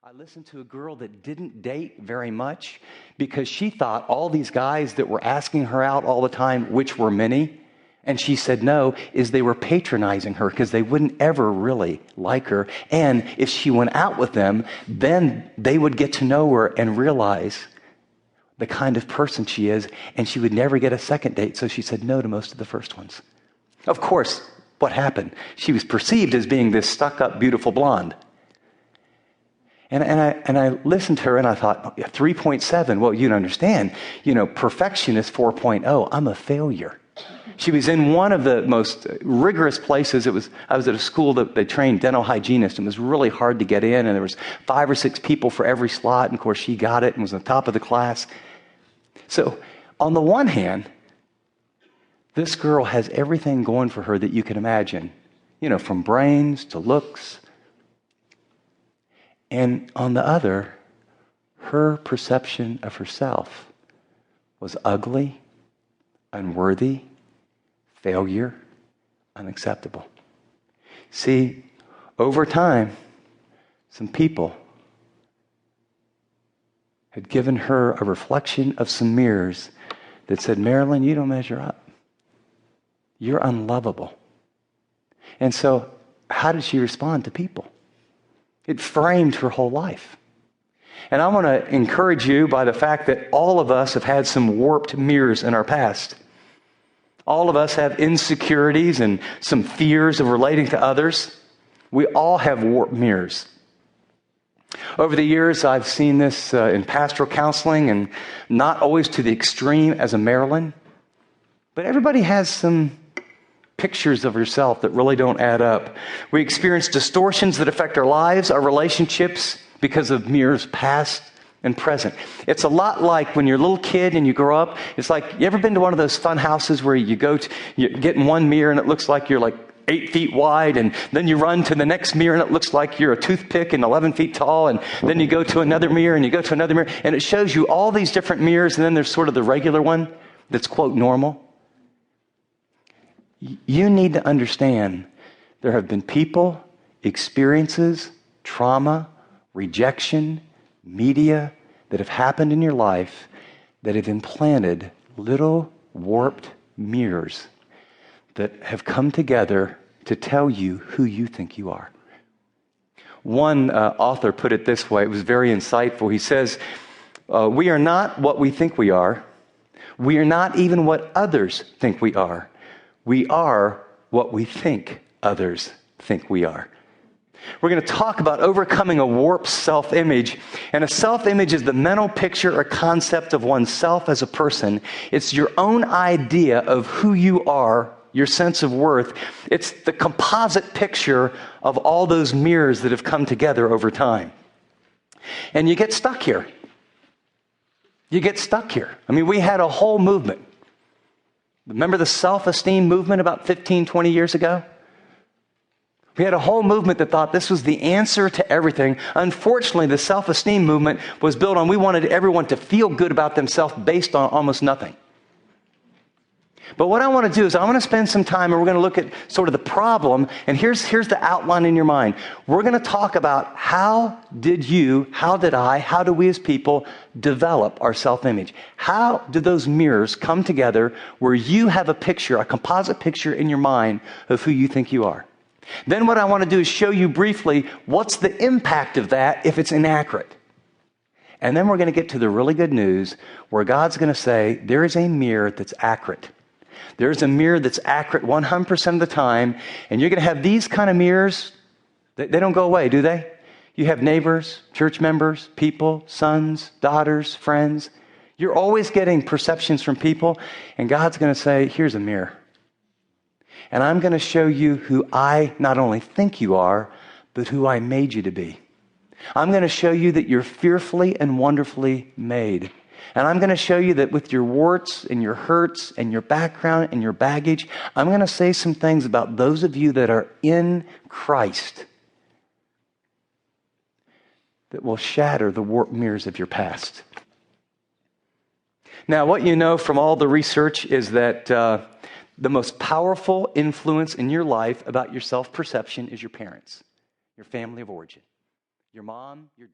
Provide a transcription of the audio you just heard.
I listened to a girl that didn't date very much because she thought all these guys that were asking her out all the time, which were many, and she said no, is they were patronizing her because they wouldn't ever really like her. And if she went out with them, then they would get to know her and realize the kind of person she is, and she would never get a second date. So she said no to most of the first ones. Of course, what happened? She was perceived as being this stuck-up, beautiful blonde. And I listened to her and I thought, 3.7, well, you don't understand. Perfection is 4.0. I'm a failure. She was in one of the most rigorous places. I was at a school that they trained dental hygienists, and it was really hard to get in, and there was 5 or 6 people for every slot, and of course she got it and was on top of the class. So on the one hand, this girl has everything going for her that you can imagine, from brains to looks. And on the other, her perception of herself was ugly, unworthy, failure, unacceptable. See, over time, some people had given her a reflection of some mirrors that said, Marilyn, you don't measure up. You're unlovable. And so, how did she respond to people? It framed her whole life. And I want to encourage you by the fact that all of us have had some warped mirrors in our past. All of us have insecurities and some fears of relating to others. We all have warped mirrors. Over the years, I've seen this in pastoral counseling, and not always to the extreme as a Marilyn, but everybody has some pictures of yourself that really don't add up. We experience distortions that affect our lives, our relationships, because of mirrors past and present. It's a lot like when you're a little kid and you grow up. It's like, you ever been to one of those fun houses where you get in one mirror and it looks like you're like 8 feet wide, and then you run to the next mirror and it looks like you're a toothpick and 11 feet tall, and then you go to another mirror and you go to another mirror, and it shows you all these different mirrors, and then there's sort of the regular one that's, quote, normal. You need to understand there have been people, experiences, trauma, rejection, media that have happened in your life that have implanted little warped mirrors that have come together to tell you who you think you are. One author put it this way. It was very insightful. He says, we are not what we think we are. We are not even what others think we are. We are what we think others think we are. We're going to talk about overcoming a warped self-image. And a self-image is the mental picture or concept of oneself as a person. It's your own idea of who you are, your sense of worth. It's the composite picture of all those mirrors that have come together over time. And you get stuck here. You get stuck here. I mean, we had a whole movement. Remember the self-esteem movement about 15, 20 years ago? We had a whole movement that thought this was the answer to everything. Unfortunately, the self-esteem movement was built on we wanted everyone to feel good about themselves based on almost nothing. But what I want to do is I want to spend some time and we're going to look at sort of the problem. And here's the outline in your mind. We're going to talk about how did we as people develop our self-image? How did those mirrors come together where you have a picture, a composite picture in your mind of who you think you are? Then what I want to do is show you briefly what's the impact of that if it's inaccurate. And then we're going to get to the really good news where God's going to say there is a mirror that's accurate. There's a mirror that's accurate 100% of the time, and you're going to have these kind of mirrors. They don't go away, do they? You have neighbors, church members, people, sons, daughters, friends. You're always getting perceptions from people, and God's going to say, here's a mirror. And I'm going to show you who I not only think you are, but who I made you to be. I'm going to show you that you're fearfully and wonderfully made. And I'm going to show you that with your warts and your hurts and your background and your baggage, I'm going to say some things about those of you that are in Christ that will shatter the warped mirrors of your past. Now, what you know from all the research is that the most powerful influence in your life about your self-perception is your parents, your family of origin, your mom, your dad.